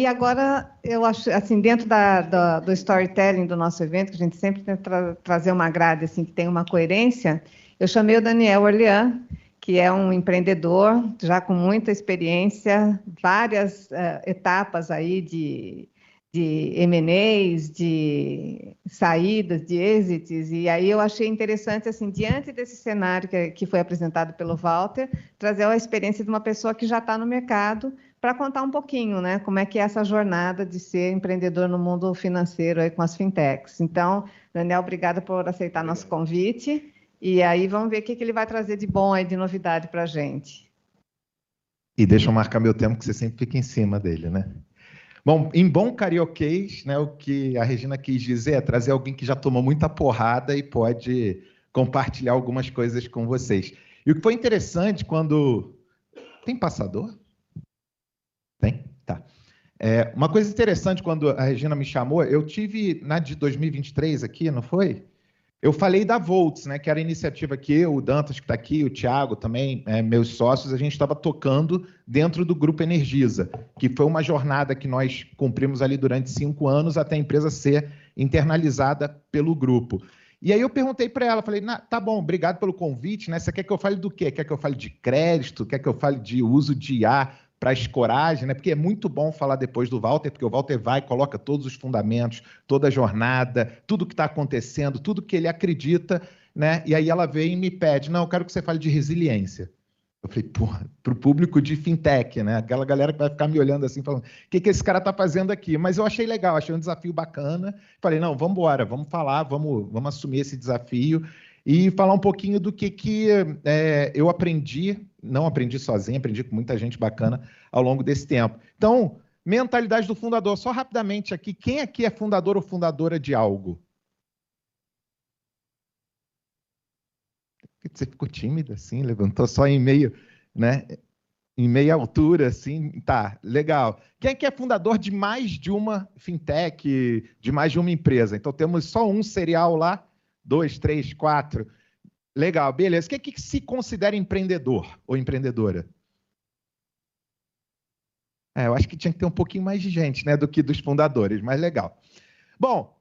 E agora, eu acho, assim, dentro do storytelling do nosso evento, que a gente sempre tenta trazer uma grade assim, que tem uma coerência, eu chamei o Daniel Orlean, que é um empreendedor, já com muita experiência, várias etapas aí de M&As, de saídas, de exits, e aí eu achei interessante, assim, diante desse cenário que foi apresentado pelo Walter, trazer a experiência de uma pessoa que já está no mercado, para contar um pouquinho, né, como é que é essa jornada de ser empreendedor no mundo financeiro aí com as fintechs. Então, Daniel, obrigada por aceitar nosso convite, e aí vamos ver o que ele vai trazer de bom aí, de novidade para a gente. E deixa eu marcar meu tempo, que você sempre fica em cima dele, né? Bom, em bom carioquês, né, o que a Regina quis dizer é trazer alguém que já tomou muita porrada e pode compartilhar algumas coisas com vocês. E o que foi interessante quando... Tem passador? Tem? Tá. Uma coisa interessante, quando a Regina me chamou, eu tive na de 2023 aqui, não foi? Eu falei da Volts, né, que era a iniciativa que eu, o Dantas, que está aqui, o Thiago também, meus sócios, a gente estava tocando dentro do Grupo Energisa, que foi uma jornada que nós cumprimos ali durante 5 anos até a empresa ser internalizada pelo grupo. E aí eu perguntei para ela, falei, tá bom, obrigado pelo convite, né? Você quer que eu fale do quê? Quer que eu fale de crédito? Quer que eu fale de uso de IA para escoragem, né? Porque é muito bom falar depois do Walter, porque o Walter vai, coloca todos os fundamentos, toda a jornada, tudo que está acontecendo, tudo que ele acredita, né? E aí ela veio e me pede, não, eu quero que você fale de resiliência. Eu falei, porra, para o público de fintech, né? Aquela galera que vai ficar me olhando assim, falando, o que esse cara está fazendo aqui? Mas eu achei legal, achei um desafio bacana. Falei, não, vamos embora, vamos falar, vamos assumir esse desafio e falar um pouquinho do que eu aprendi, não aprendi sozinho, aprendi com muita gente bacana ao longo desse tempo. Então, mentalidade do fundador. Só rapidamente aqui, quem aqui é fundador ou fundadora de algo? Você ficou tímida, assim, levantou só em meio, né? Em meia altura, assim, tá, legal. Quem é que é fundador de mais de uma fintech, de mais de uma empresa? Então, temos só um serial lá, 2, 3, 4. Legal, beleza. Quem é que se considera empreendedor ou empreendedora? Eu acho que tinha que ter um pouquinho mais de gente, né, do que dos fundadores, mas legal. Bom,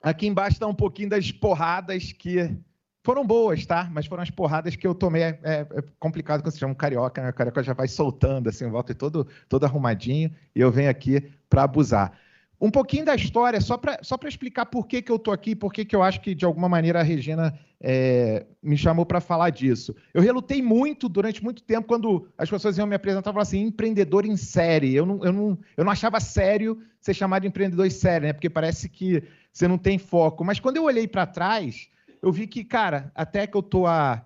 aqui embaixo está um pouquinho das porradas que foram boas, tá? Mas foram as porradas que eu tomei. É complicado quando você chama um carioca, né? O carioca já vai soltando, assim, volta todo arrumadinho, e eu venho aqui para abusar. Um pouquinho da história, só para explicar por que eu estou aqui, por que eu acho que, de alguma maneira, a Regina me chamou para falar disso. Eu relutei muito, durante muito tempo, quando as pessoas iam me apresentar, falavam assim, empreendedor em série. Eu não achava sério ser chamado de empreendedor em série, né? Porque parece que você não tem foco. Mas quando eu olhei para trás, eu vi que, cara, até que eu tô há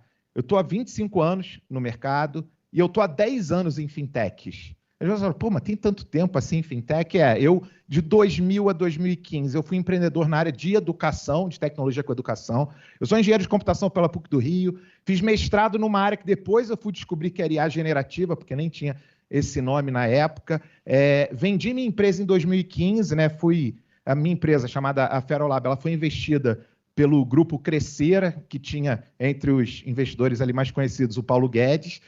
25 anos no mercado e eu estou há 10 anos em fintechs. As pessoas falam, pô, mas tem tanto tempo assim em fintech? Eu, de 2000 a 2015, eu fui empreendedor na área de educação, de tecnologia com educação. Eu sou engenheiro de computação pela PUC do Rio, fiz mestrado numa área que depois eu fui descobrir que era IA generativa, porque nem tinha esse nome na época. Vendi minha empresa em 2015, né? A minha empresa, chamada a Ferolab, ela foi investida pelo grupo Crescera, que tinha entre os investidores ali mais conhecidos o Paulo Guedes.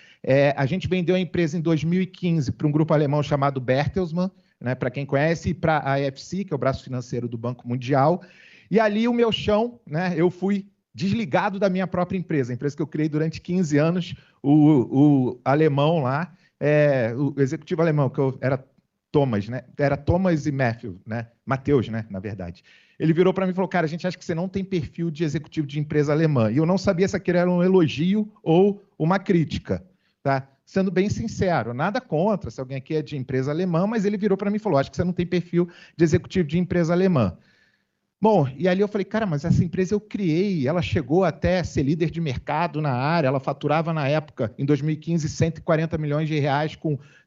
A gente vendeu a empresa em 2015 para um grupo alemão chamado Bertelsmann, né, para quem conhece, e para a AFC, que é o braço financeiro do Banco Mundial. E ali o meu chão, né, eu fui desligado da minha própria empresa, a empresa que eu criei durante 15 anos, o alemão lá, o executivo alemão, que era Thomas, né? Era Thomas e Matthew, né? Mateus, né? Na verdade. Ele virou para mim e falou, cara, a gente acha que você não tem perfil de executivo de empresa alemã. E eu não sabia se aquilo era um elogio ou uma crítica, tá? Sendo bem sincero, nada contra se alguém aqui é de empresa alemã, mas ele virou para mim e falou, acho que você não tem perfil de executivo de empresa alemã. Bom, e ali eu falei, cara, mas essa empresa eu criei, ela chegou até ser líder de mercado na área, ela faturava na época, em 2015, 140 milhões de reais,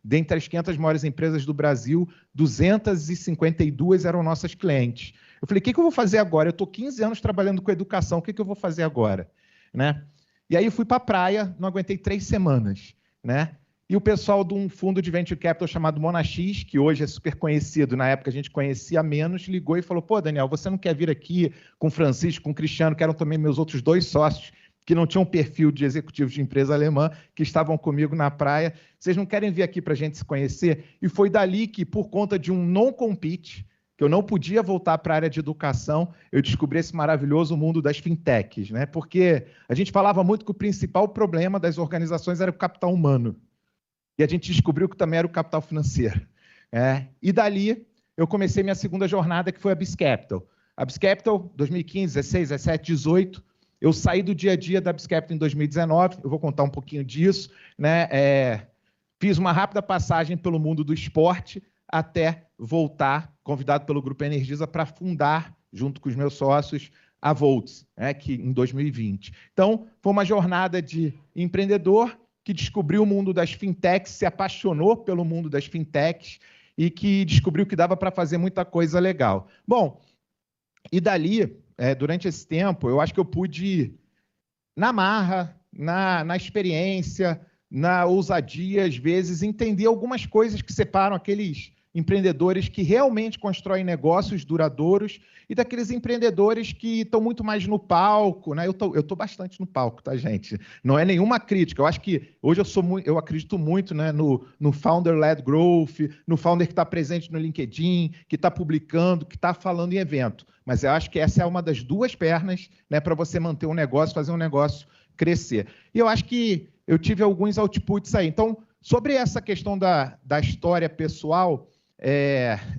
dentre as 500 maiores empresas do Brasil, 252 eram nossas clientes. Eu falei, o que eu vou fazer agora? Eu estou 15 anos trabalhando com educação, o que eu vou fazer agora? Né? E aí eu fui para a praia, não aguentei 3 semanas, né? E o pessoal de um fundo de venture capital chamado Monax, que hoje é super conhecido, na época a gente conhecia menos, ligou e falou, pô, Daniel, você não quer vir aqui com o Francisco, com o Cristiano, que eram também meus outros 2 sócios, que não tinham perfil de executivos de empresa alemã, que estavam comigo na praia. Vocês não querem vir aqui para a gente se conhecer? E foi dali que, por conta de um non-compete, que eu não podia voltar para a área de educação, eu descobri esse maravilhoso mundo das fintechs, né? Porque a gente falava muito que o principal problema das organizações era o capital humano. E a gente descobriu que também era o capital financeiro. E dali eu comecei minha segunda jornada, que foi a BIS Capital. A BIS Capital, 2015, 16, 17, 18, eu saí do dia a dia da BIS Capital em 2019, eu vou contar um pouquinho disso, né? Fiz uma rápida passagem pelo mundo do esporte até voltar, convidado pelo Grupo Energisa, para fundar, junto com os meus sócios, a Volts, que em 2020. Então, foi uma jornada de empreendedor que descobriu o mundo das fintechs, se apaixonou pelo mundo das fintechs e que descobriu que dava para fazer muita coisa legal. Bom, e dali, durante esse tempo, eu acho que eu pude, na marra, na experiência, na ousadia, às vezes, entender algumas coisas que separam aqueles empreendedores que realmente constroem negócios duradouros e daqueles empreendedores que estão muito mais no palco, né? Eu tô bastante no palco, tá, gente? Não é nenhuma crítica. Eu acho que hoje eu acredito muito, né, no founder-led growth, no founder que está presente no LinkedIn, que está publicando, que está falando em evento. Mas eu acho que essa é uma das duas pernas, né, para você manter um negócio, fazer um negócio crescer. E eu acho que eu tive alguns outputs aí. Então, sobre essa questão da história pessoal,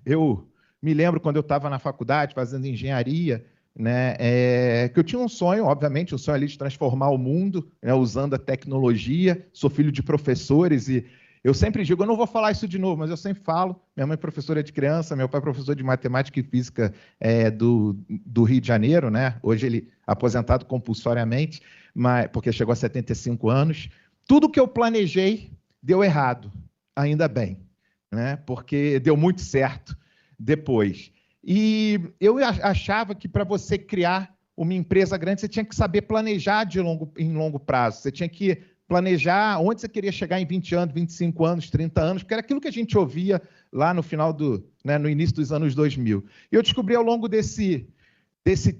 eu me lembro quando eu estava na faculdade fazendo engenharia, né, que eu tinha um sonho, obviamente, um sonho ali de transformar o mundo, né, usando a tecnologia. Sou filho de professores e eu sempre digo, eu não vou falar isso de novo, mas eu sempre falo, minha mãe é professora de criança, meu pai é professor de matemática e física do Rio de Janeiro, né? Hoje ele é aposentado compulsoriamente, porque chegou a 75 anos. Tudo que eu planejei deu errado, ainda bem, né? Porque deu muito certo depois. E eu achava que para você criar uma empresa grande, você tinha que saber planejar em longo prazo, você tinha que planejar onde você queria chegar em 20 anos, 25 anos, 30 anos, porque era aquilo que a gente ouvia lá no final no início dos anos 2000. E eu descobri ao longo desse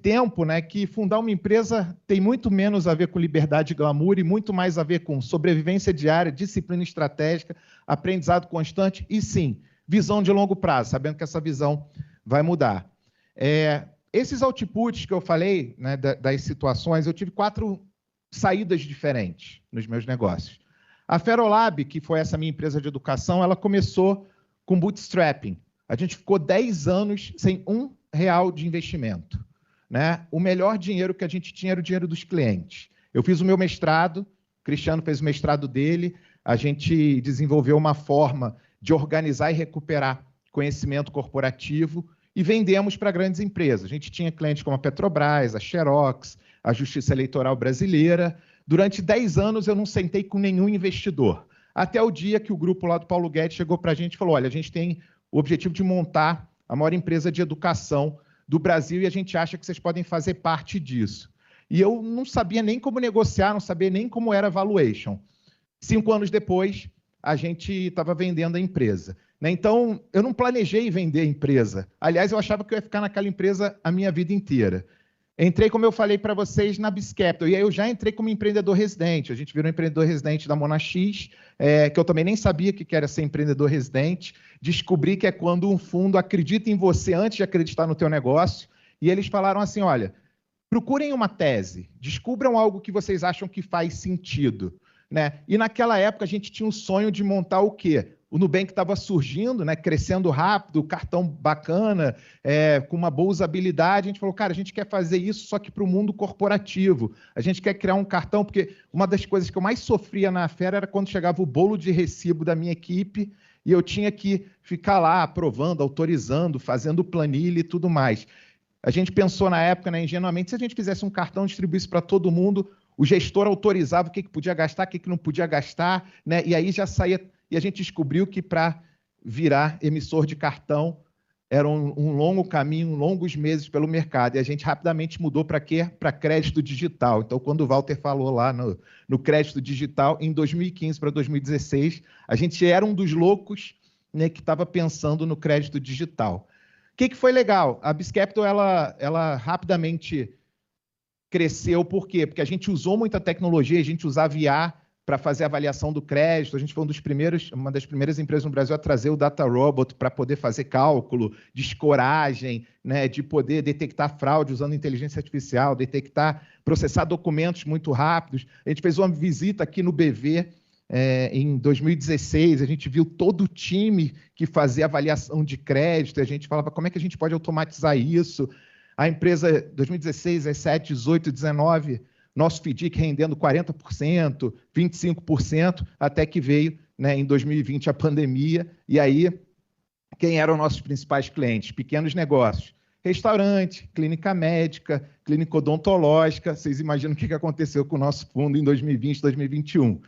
tempo, né, que fundar uma empresa tem muito menos a ver com liberdade e glamour e muito mais a ver com sobrevivência diária, disciplina estratégica, aprendizado constante e, sim, visão de longo prazo, sabendo que essa visão vai mudar. Esses outputs que eu falei, né, das situações, eu tive 4 saídas diferentes nos meus negócios. A Ferolab, que foi essa minha empresa de educação, ela começou com bootstrapping. A gente ficou 10 anos sem R$1 de investimento, né? O melhor dinheiro que a gente tinha era o dinheiro dos clientes. Eu fiz o meu mestrado, o Cristiano fez o mestrado dele, a gente desenvolveu uma forma de organizar e recuperar conhecimento corporativo e vendemos para grandes empresas. A gente tinha clientes como a Petrobras, a Xerox, a Justiça Eleitoral Brasileira. Durante 10 anos eu não sentei com nenhum investidor. Até o dia que o grupo lá do Paulo Guedes chegou para a gente e falou, olha, a gente tem o objetivo de montar a maior empresa de educação do Brasil e a gente acha que vocês podem fazer parte disso. E eu não sabia nem como negociar, não sabia nem como era valuation. 5 anos depois, a gente estava vendendo a empresa. Então, eu não planejei vender a empresa. Aliás, eu achava que eu ia ficar naquela empresa a minha vida inteira. Entrei, como eu falei para vocês, na BIS Capital. E aí eu já entrei como empreendedor residente. A gente virou empreendedor residente da Monax, que eu também nem sabia que era ser empreendedor residente. Descobri que é quando um fundo acredita em você antes de acreditar no teu negócio. E eles falaram assim, olha, procurem uma tese, descubram algo que vocês acham que faz sentido, né? E naquela época a gente tinha um sonho de montar o quê? O Nubank estava surgindo, né, crescendo rápido, cartão bacana, com uma boa usabilidade. A gente falou, cara, a gente quer fazer isso só que para o mundo corporativo. A gente quer criar um cartão, porque uma das coisas que eu mais sofria na Fera era quando chegava o bolo de recibo da minha equipe e eu tinha que ficar lá aprovando, autorizando, fazendo planilha e tudo mais. A gente pensou na época, né, ingenuamente, se a gente fizesse um cartão e distribuísse para todo mundo, o gestor autorizava o que podia gastar, o que não podia gastar, né? E aí já saía... E a gente descobriu que para virar emissor de cartão era um longo caminho, longos meses pelo mercado. E a gente rapidamente mudou para quê? Para crédito digital. Então, quando o Walter falou lá no crédito digital, em 2015 para 2016, a gente era um dos loucos, né, que estava pensando no crédito digital. O que foi legal? A BIS Capital, ela rapidamente cresceu. Por quê? Porque a gente usou muita tecnologia, a gente usava IA para fazer a avaliação do crédito. A gente foi uma das primeiras empresas no Brasil a trazer o Data Robot para poder fazer cálculo de escoragem, né, de poder detectar fraude usando inteligência artificial, processar documentos muito rápidos. A gente fez uma visita aqui no BV em 2016, a gente viu todo o time que fazia avaliação de crédito, e a gente falava como é que a gente pode automatizar isso. A empresa, 2016, 17, 18, 19, nosso FDIC rendendo 40%, 25%, até que veio, né, em 2020 a pandemia, e aí quem eram nossos principais clientes? Pequenos negócios, restaurante, clínica médica, clínica odontológica. Vocês imaginam o que aconteceu com o nosso fundo em 2020, 2021.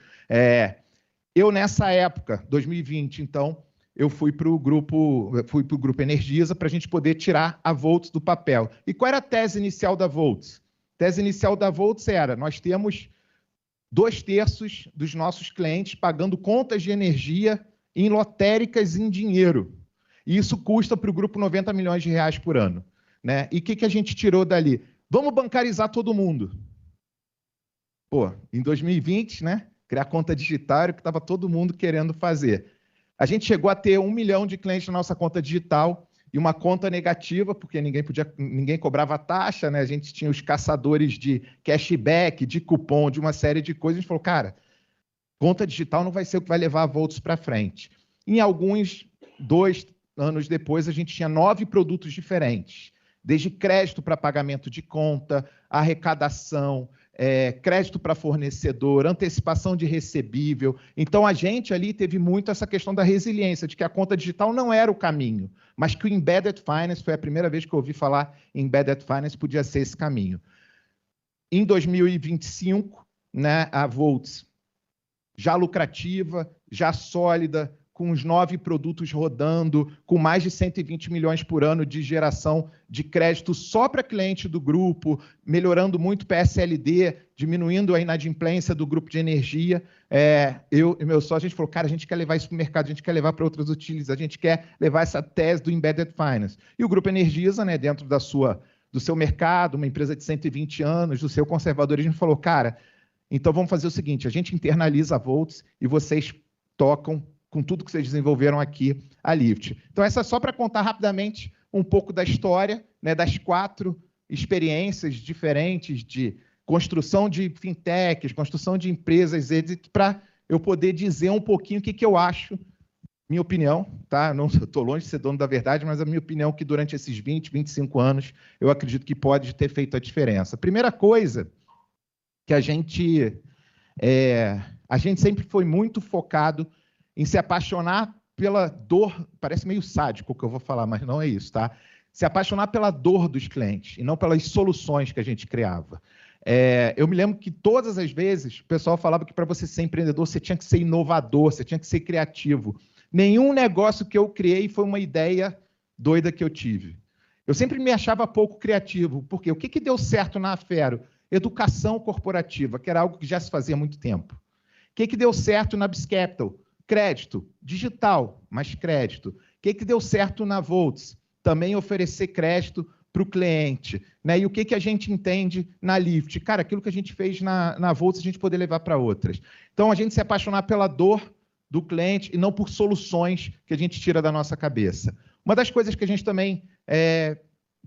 Eu, nessa época, 2020, então, eu fui para o grupo Energisa para a gente poder tirar a Volts do papel. E qual era a tese inicial da Volts? A tese inicial da Volts era: nós temos 2/3 dos nossos clientes pagando contas de energia em lotéricas em dinheiro. E isso custa para o grupo 90 milhões de reais por ano, né? E o que a gente tirou dali? Vamos bancarizar todo mundo. Pô, em 2020, né? Criar conta digital era o que estava todo mundo querendo fazer. A gente chegou a ter 1 milhão de clientes na nossa conta digital e uma conta negativa, porque ninguém cobrava taxa, né? A gente tinha os caçadores de cashback, de cupom, de uma série de coisas. A gente falou, cara, conta digital não vai ser o que vai levar a Volts para frente. Em alguns 2 anos depois, a gente tinha 9 produtos diferentes, desde crédito para pagamento de conta, arrecadação, crédito para fornecedor, antecipação de recebível. Então, a gente ali teve muito essa questão da resiliência, de que a conta digital não era o caminho, mas que o Embedded Finance, foi a primeira vez que eu ouvi falar em Embedded Finance, podia ser esse caminho. Em 2025, né, a Volts, já lucrativa, já sólida, com os 9 produtos rodando, com mais de 120 milhões por ano de geração de crédito só para cliente do grupo, melhorando muito o PSLD, diminuindo a inadimplência do grupo de energia. Eu e meu sócio, a gente falou, cara, a gente quer levar isso para o mercado, a gente quer levar para outras utilities, a gente quer levar essa tese do Embedded Finance. E o Grupo Energisa, né, dentro do seu mercado, uma empresa de 120 anos, do seu conservadorismo, falou, cara, então vamos fazer o seguinte, a gente internaliza a Volts e vocês tocam com tudo que vocês desenvolveram aqui, a Lift. Então, essa é só para contar rapidamente um pouco da história, né, das 4 experiências diferentes de construção de fintechs, construção de empresas, para eu poder dizer um pouquinho o que eu acho, minha opinião, tá? Não estou longe de ser dono da verdade, mas a minha opinião é que durante esses 20, 25 anos, eu acredito que pode ter feito a diferença. Primeira coisa que a gente sempre foi muito focado em se apaixonar pela dor, parece meio sádico o que eu vou falar, mas não é isso, tá? Se apaixonar pela dor dos clientes e não pelas soluções que a gente criava. Eu me lembro que todas as vezes o pessoal falava que para você ser empreendedor você tinha que ser inovador, você tinha que ser criativo. Nenhum negócio que eu criei foi uma ideia doida que eu tive. Eu sempre me achava pouco criativo, porque o que deu certo na Afero? Educação corporativa, que era algo que já se fazia há muito tempo. O que deu certo na BizCapital? Crédito, digital, mas crédito. O que deu certo na Volts? Também oferecer crédito para o cliente. Né? E o que a gente entende na Lift? Cara, aquilo que a gente fez na Volts, a gente poder levar para outras. Então, a gente se apaixonar pela dor do cliente e não por soluções que a gente tira da nossa cabeça. Uma das coisas que a gente também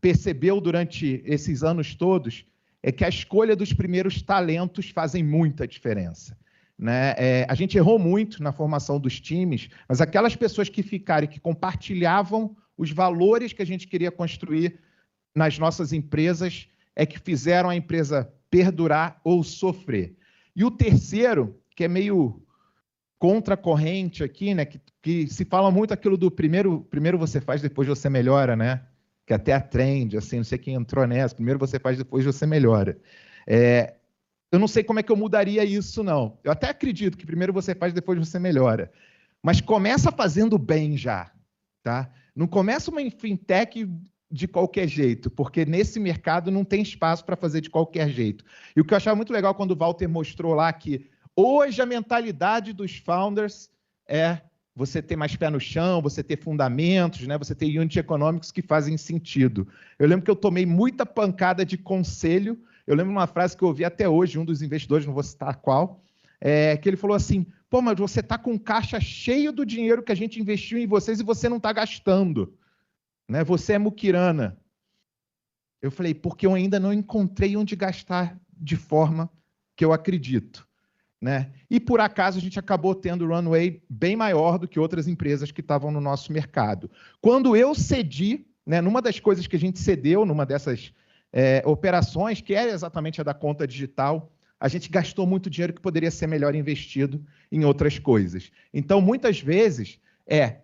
percebeu durante esses anos todos é que a escolha dos primeiros talentos fazem muita diferença. Né? A gente errou muito na formação dos times, mas aquelas pessoas que ficaram e que compartilhavam os valores que a gente queria construir nas nossas empresas é que fizeram a empresa perdurar ou sofrer. E o terceiro, que é meio contracorrente aqui, né? que se fala muito aquilo do primeiro você faz, depois você melhora, né? Que até a trend, assim, não sei quem entrou nessa, primeiro você faz, depois você melhora. Eu não sei como é que eu mudaria isso, não. Eu até acredito que primeiro você faz, depois você melhora. Mas começa fazendo bem já, tá? Não começa uma fintech de qualquer jeito, porque nesse mercado não tem espaço para fazer de qualquer jeito. E o que eu achava muito legal quando o Walter mostrou lá que hoje a mentalidade dos founders é você ter mais pé no chão, você ter fundamentos, né? Você ter unit econômicos que fazem sentido. Eu lembro que eu tomei muita pancada de conselho. Eu lembro uma frase que eu ouvi até hoje, um dos investidores, não vou citar qual, que ele falou assim, pô, mas você está com caixa cheio do dinheiro que a gente investiu em vocês e você não está gastando. Né? Você é muquirana. Eu falei, porque eu ainda não encontrei onde gastar de forma que eu acredito. Né? E, por acaso, a gente acabou tendo runway bem maior do que outras empresas que estavam no nosso mercado. Quando eu cedi, né, numa das coisas que a gente cedeu, numa dessas operações, que era exatamente a da conta digital, a gente gastou muito dinheiro que poderia ser melhor investido em outras coisas. Então, muitas vezes,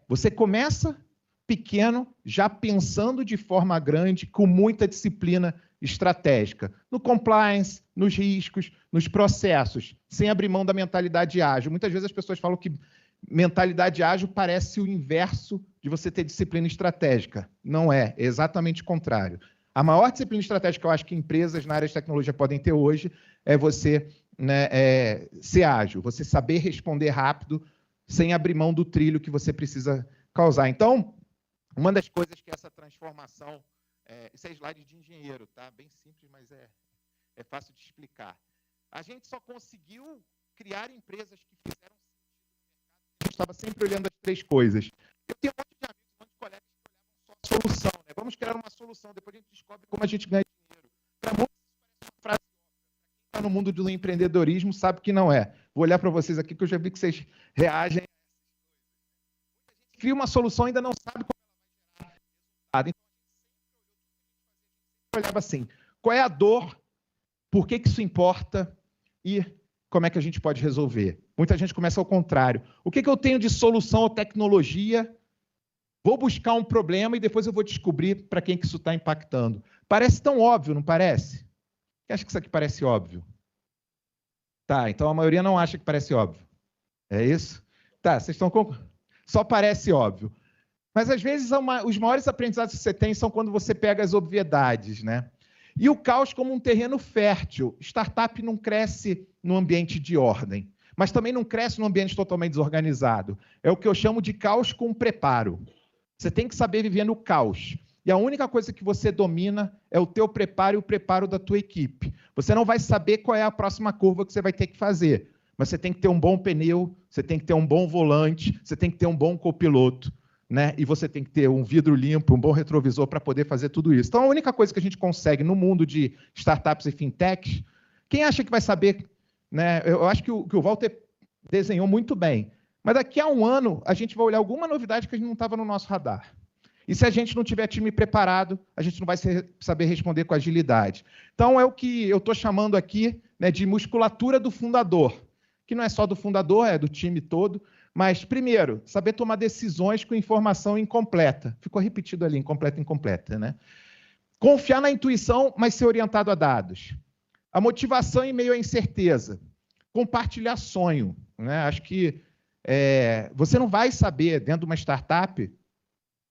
você começa pequeno, já pensando de forma grande, com muita disciplina estratégica, no compliance, nos riscos, nos processos, sem abrir mão da mentalidade ágil. Muitas vezes as pessoas falam que mentalidade ágil parece o inverso de você ter disciplina estratégica. Não é exatamente o contrário. A maior disciplina estratégica que eu acho que empresas na área de tecnologia podem ter hoje é você ser ágil, você saber responder rápido, sem abrir mão do trilho que você precisa causar. Então, uma das coisas que essa transformação... isso é slide de engenheiro, tá? Bem simples, mas é fácil de explicar. A gente só conseguiu criar empresas que fizeram sentido no mercado. A gente estava sempre olhando as três coisas. Eu tenho um monte de amigos, um monte de colegas que olhavam só a solução. Né? Vamos criar uma solução, depois a gente descobre como a gente ganha dinheiro. Para muitos, isso parece uma frase óbvia. Para quem está no mundo do empreendedorismo, sabe que não é. Vou olhar para vocês aqui, que eu já vi que vocês reagem. Muita gente cria uma solução e ainda não sabe como ela vai gerar resultado. Então, olhava assim, qual é a dor, por que isso importa e como é que a gente pode resolver. Muita gente começa ao contrário. O que eu tenho de solução ou tecnologia? Vou buscar um problema e depois eu vou descobrir para quem que isso está impactando. Parece tão óbvio, não parece? Quem acha que isso aqui parece óbvio? Tá, então a maioria não acha que parece óbvio. É isso? Tá, vocês estão com... Só parece óbvio. Mas, às vezes, os maiores aprendizados que você tem são quando você pega as obviedades, né? E o caos como um terreno fértil. Startup não cresce num ambiente de ordem, mas também não cresce num ambiente totalmente desorganizado. É o que eu chamo de caos com preparo. Você tem que saber viver no caos. E a única coisa que você domina é o teu preparo e o preparo da tua equipe. Você não vai saber qual é a próxima curva que você vai ter que fazer, mas você tem que ter um bom pneu, você tem que ter um bom volante, você tem que ter um bom copiloto. Né? E você tem que ter um vidro limpo, um bom retrovisor para poder fazer tudo isso. Então, a única coisa que a gente consegue no mundo de startups e fintechs, quem acha que vai saber, né? Eu acho que o Walter desenhou muito bem, mas daqui a um ano a gente vai olhar alguma novidade que a gente não estava no nosso radar. E se a gente não tiver time preparado, a gente não vai saber responder com agilidade. Então, é o que eu estou chamando aqui, né, de musculatura do fundador, que não é só do fundador, é do time todo. Mas, primeiro, saber tomar decisões com informação incompleta. Ficou repetido ali, incompleta, né? Confiar na intuição, mas ser orientado a dados. A motivação em meio à incerteza. Compartilhar sonho. Né? Acho que você não vai saber, dentro de uma startup,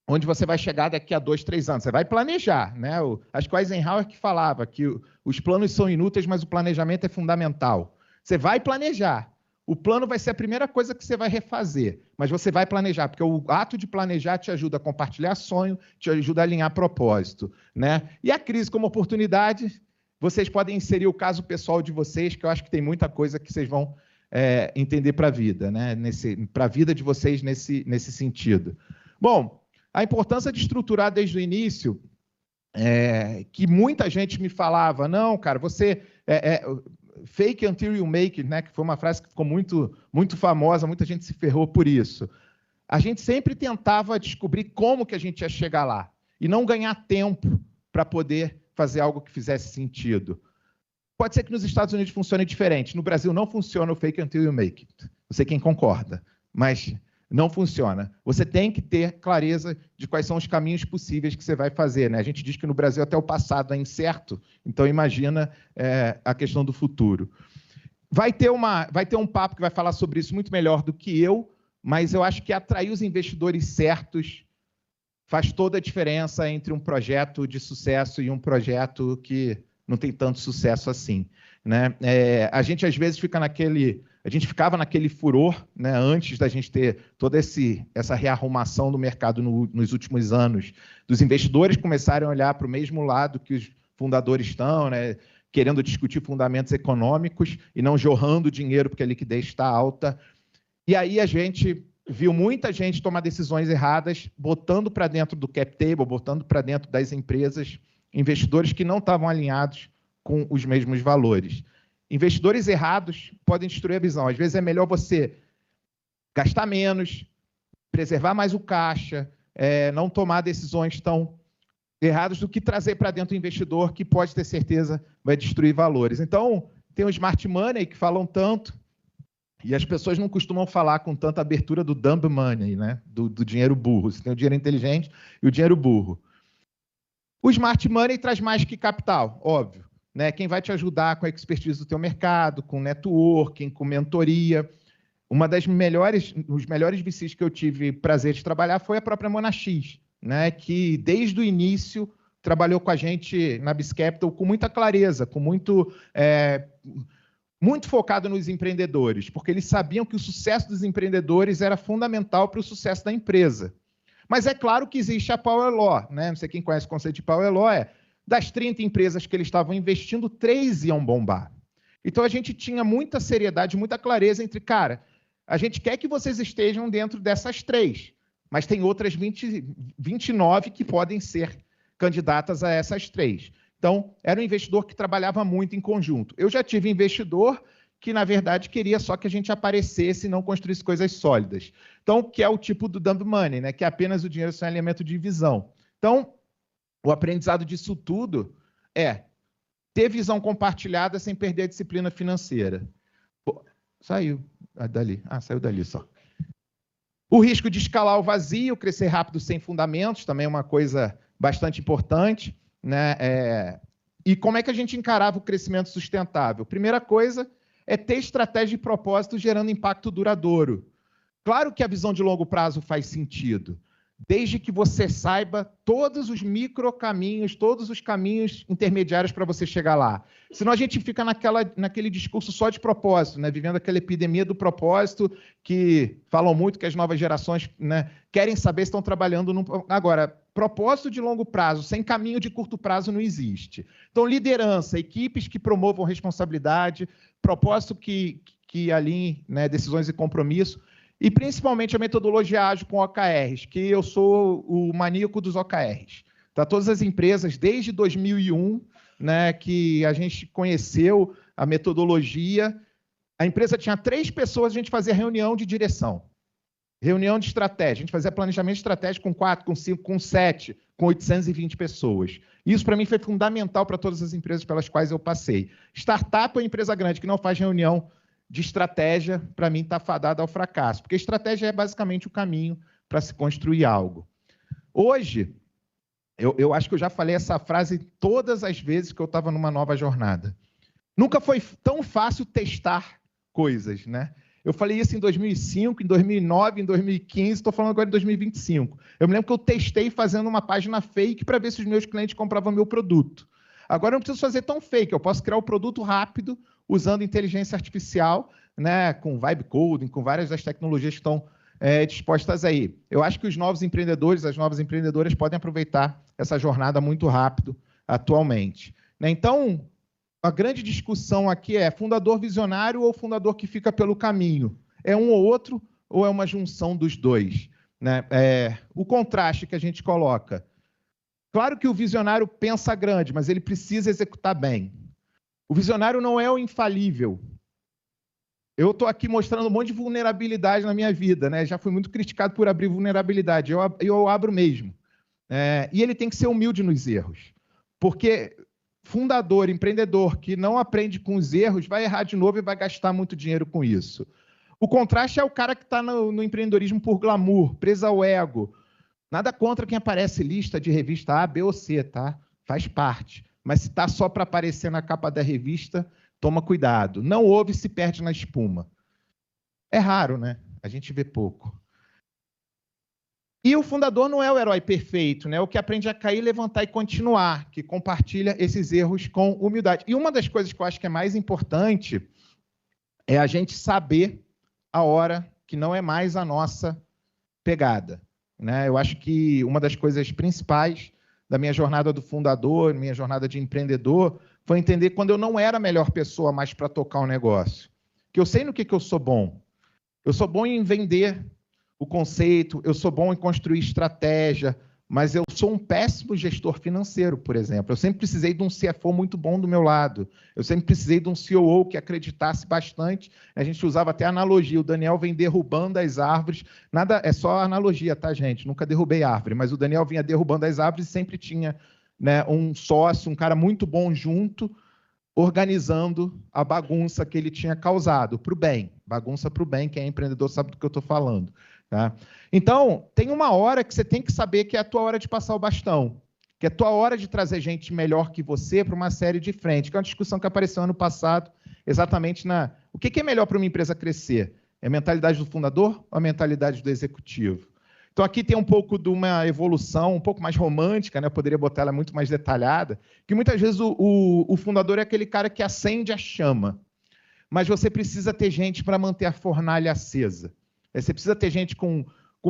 onde você vai chegar daqui a 2, 3 anos. Você vai planejar. Né? Acho que o Eisenhower que falava que os planos são inúteis, mas o planejamento é fundamental. Você vai planejar. O plano vai ser a primeira coisa que você vai refazer, mas você vai planejar, porque o ato de planejar te ajuda a compartilhar sonho, te ajuda a alinhar propósito. Né? E a crise como oportunidade, vocês podem inserir o caso pessoal de vocês, que eu acho que tem muita coisa que vocês vão entender para a vida, né? Para a vida de vocês nesse sentido. Bom, a importância de estruturar desde o início, que muita gente me falava, não, cara, você... fake until you make it, né? Que foi uma frase que ficou muito, muito famosa, muita gente se ferrou por isso. A gente sempre tentava descobrir como que a gente ia chegar lá e não ganhar tempo para poder fazer algo que fizesse sentido. Pode ser que nos Estados Unidos funcione diferente. No Brasil não funciona o fake until you make it. Não sei quem concorda, mas não funciona. Você tem que ter clareza de quais são os caminhos possíveis que você vai fazer. Né? A gente diz que no Brasil até o passado é incerto, então imagina a questão do futuro. Vai ter um papo que vai falar sobre isso muito melhor do que eu, mas eu acho que atrair os investidores certos faz toda a diferença entre um projeto de sucesso e um projeto que não tem tanto sucesso assim. Né? A gente, às vezes, fica A gente ficava naquele furor, né, antes da gente ter toda essa rearrumação do mercado nos últimos anos, dos investidores começarem a olhar para o mesmo lado que os fundadores estão, né, querendo discutir fundamentos econômicos e não jorrando dinheiro porque a liquidez está alta. E aí a gente viu muita gente tomar decisões erradas, botando para dentro do cap table, botando para dentro das empresas, investidores que não estavam alinhados com os mesmos valores. Investidores errados podem destruir a visão. Às vezes é melhor você gastar menos, preservar mais o caixa, não tomar decisões tão erradas do que trazer para dentro o investidor que pode ter certeza vai destruir valores. Então, tem o smart money que falam tanto, e as pessoas não costumam falar com tanta abertura do dumb money, né? do dinheiro burro. Você tem o dinheiro inteligente e o dinheiro burro. O smart money traz mais que capital, óbvio. Né? Quem vai te ajudar com a expertise do teu mercado, com networking, com mentoria. Os melhores VCs que eu tive prazer de trabalhar foi a própria Monax, né? Que desde o início trabalhou com a gente na Biz Capital com muita clareza, com muito focado nos empreendedores, porque eles sabiam que o sucesso dos empreendedores era fundamental para o sucesso da empresa. Mas é claro que existe a Power Law, né? Não sei quem conhece o conceito de Power Law, das 30 empresas que eles estavam investindo, 3 iam bombar. Então, a gente tinha muita seriedade, muita clareza entre, cara, a gente quer que vocês estejam dentro dessas 3, mas tem outras 29 que podem ser candidatas a essas 3. Então, era um investidor que trabalhava muito em conjunto. Eu já tive investidor que, na verdade, queria só que a gente aparecesse e não construísse coisas sólidas. Então, que é o tipo do dumb money, né? Que é apenas o dinheiro sem elemento de visão. Então, o aprendizado disso tudo é ter visão compartilhada sem perder a disciplina financeira. Pô, saiu dali. Saiu dali só. O risco de escalar o vazio, crescer rápido sem fundamentos, também é uma coisa bastante importante. Né? E como é que a gente encarava o crescimento sustentável? Primeira coisa é ter estratégia e propósito gerando impacto duradouro. Claro que a visão de longo prazo faz sentido, desde que você saiba todos os microcaminhos, todos os caminhos intermediários para você chegar lá. Senão a gente fica naquele discurso só de propósito, né? Vivendo aquela epidemia do propósito, que falam muito que as novas gerações, né, querem saber se estão trabalhando num... Agora, propósito de longo prazo, sem caminho de curto prazo, não existe. Então, liderança, equipes que promovam responsabilidade, propósito que alinhe, né, decisões e compromisso, e principalmente a metodologia ágil com OKRs, que eu sou o maníaco dos OKRs. Tá? Todas as empresas, desde 2001, né, que a gente conheceu a metodologia, a empresa tinha 3 pessoas, a gente fazia reunião de direção, reunião de estratégia, a gente fazia planejamento estratégico com 4, com 5, com 7, com 820 pessoas. Isso, para mim, foi fundamental para todas as empresas pelas quais eu passei. Startup é uma empresa grande que não faz reunião de estratégia, para mim, está fadada ao fracasso, porque estratégia é basicamente o caminho para se construir algo. Hoje, eu acho que eu já falei essa frase todas as vezes que eu estava numa nova jornada. Nunca foi tão fácil testar coisas, né? Eu falei isso em 2005, em 2009, em 2015, estou falando agora em 2025. Eu me lembro que eu testei fazendo uma página fake para ver se os meus clientes compravam meu produto. Agora eu não preciso fazer tão fake, eu posso criar o produto rápido, usando inteligência artificial, né, com vibe coding, com várias das tecnologias que estão dispostas aí. Eu acho que os novos empreendedores, as novas empreendedoras podem aproveitar essa jornada muito rápido atualmente. Né? Então, a grande discussão aqui é fundador visionário ou fundador que fica pelo caminho? É um ou outro ou é uma junção dos dois? Né? O contraste que a gente coloca. Claro que o visionário pensa grande, mas ele precisa executar bem. O visionário não é o infalível. Eu estou aqui mostrando um monte de vulnerabilidade na minha vida, né? Já fui muito criticado por abrir vulnerabilidade. Eu abro mesmo. E ele tem que ser humilde nos erros. Porque fundador, empreendedor que não aprende com os erros vai errar de novo e vai gastar muito dinheiro com isso. O contraste é o cara que está no empreendedorismo por glamour, preso ao ego. Nada contra quem aparece lista de revista A, B ou C, tá? Faz parte. Mas se está só para aparecer na capa da revista, toma cuidado. Não ouve e se perde na espuma. É raro, né? A gente vê pouco. E o fundador não é o herói perfeito, né? O que aprende a cair, levantar e continuar, que compartilha esses erros com humildade. E uma das coisas que eu acho que é mais importante é a gente saber a hora que não é mais a nossa pegada, né? Eu acho que uma das coisas principais da minha jornada do fundador, minha jornada de empreendedor, foi entender quando eu não era a melhor pessoa mais para tocar um negócio. Que eu sei no que eu sou bom. Eu sou bom em vender o conceito, eu sou bom em construir estratégia, mas eu sou um péssimo gestor financeiro, por exemplo. Eu sempre precisei de um CFO muito bom do meu lado. Eu sempre precisei de um COO que acreditasse bastante. A gente usava até analogia. O Daniel vem derrubando as árvores. Nada, é só analogia, tá, gente? Nunca derrubei árvore, mas o Daniel vinha derrubando as árvores e sempre tinha, né, um sócio, um cara muito bom junto, organizando a bagunça que ele tinha causado, para o bem. Bagunça para o bem, quem é empreendedor sabe do que eu estou falando. Tá? Então, tem uma hora que você tem que saber que é a tua hora de passar o bastão, que é a tua hora de trazer gente melhor que você para uma série de frente, que é uma discussão que apareceu ano passado, exatamente na... O que é melhor para uma empresa crescer? É a mentalidade do fundador ou a mentalidade do executivo? Então, aqui tem um pouco de uma evolução um pouco mais romântica, né? Eu poderia botar ela muito mais detalhada, que muitas vezes o fundador é aquele cara que acende a chama, mas você precisa ter gente para manter a fornalha acesa. Você precisa ter gente com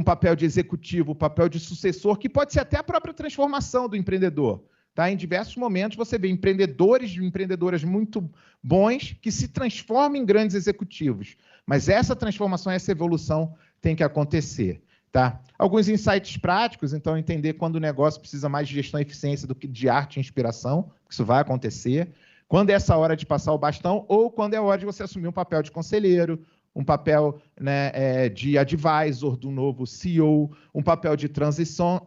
papel de executivo, papel de sucessor, que pode ser até a própria transformação do empreendedor. Tá? Em diversos momentos você vê empreendedores e empreendedoras muito bons que se transformam em grandes executivos. Mas essa transformação, essa evolução tem que acontecer. Tá? Alguns insights práticos, então, entender quando o negócio precisa mais de gestão e eficiência do que de arte e inspiração, que isso vai acontecer. Quando é essa hora de passar o bastão ou quando é a hora de você assumir um papel de conselheiro, um papel, né, de advisor do novo CEO, um papel de transição,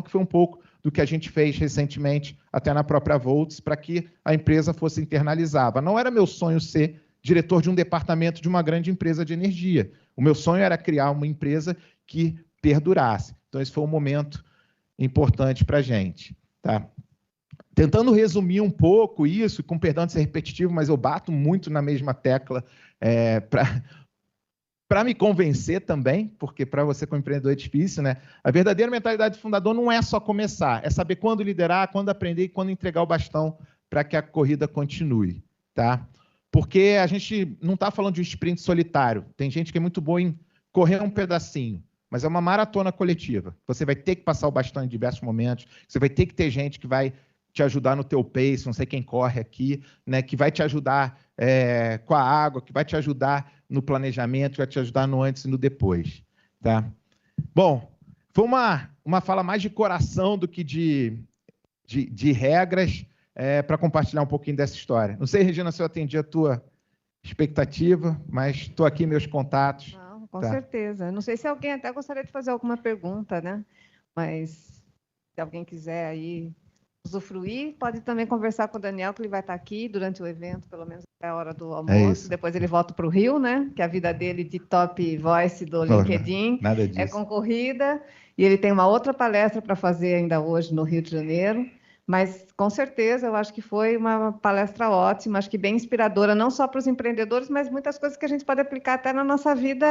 que foi um pouco do que a gente fez recentemente, até na própria Volts, para que a empresa fosse internalizada. Não era meu sonho ser diretor de um departamento de uma grande empresa de energia. O meu sonho era criar uma empresa que perdurasse. Então, esse foi um momento importante para a gente. Tá? Tentando resumir um pouco isso, com perdão de ser repetitivo, mas eu bato muito na mesma tecla para me convencer também, porque para você como empreendedor é difícil, né? A verdadeira mentalidade do fundador não é só começar, é saber quando liderar, quando aprender e quando entregar o bastão para que a corrida continue. Tá? Porque a gente não está falando de um sprint solitário. Tem gente que é muito boa em correr um pedacinho, mas é uma maratona coletiva. Você vai ter que passar o bastão em diversos momentos, você vai ter que ter gente que vai te ajudar no teu pace, não sei quem corre aqui, né, que vai te ajudar com a água, que vai te ajudar no planejamento, que vai te ajudar no antes e no depois. Tá? Bom, foi uma fala mais de coração do que de regras para compartilhar um pouquinho dessa história. Não sei, Regina, se eu atendi a tua expectativa, mas estou aqui, meus contatos. Não, com certeza. Não sei se alguém até gostaria de fazer alguma pergunta, né? Mas se alguém quiser aí usufruir, pode também conversar com o Daniel, que ele vai estar aqui durante o evento, pelo menos até a hora do almoço. Depois ele volta para o Rio, né? Que a vida dele de top voice do LinkedIn é concorrida. E ele tem uma outra palestra para fazer ainda hoje no Rio de Janeiro. Mas, com certeza, eu acho que foi uma palestra ótima, acho que bem inspiradora, não só para os empreendedores, mas muitas coisas que a gente pode aplicar até na nossa vida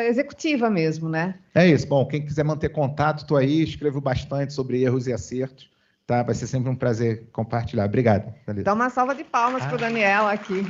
executiva mesmo, né? É isso. Bom, quem quiser manter contato, estou aí, escrevo bastante sobre erros e acertos. Tá? Vai ser sempre um prazer compartilhar. Obrigado. Então, uma salva de palmas para o Daniel aqui.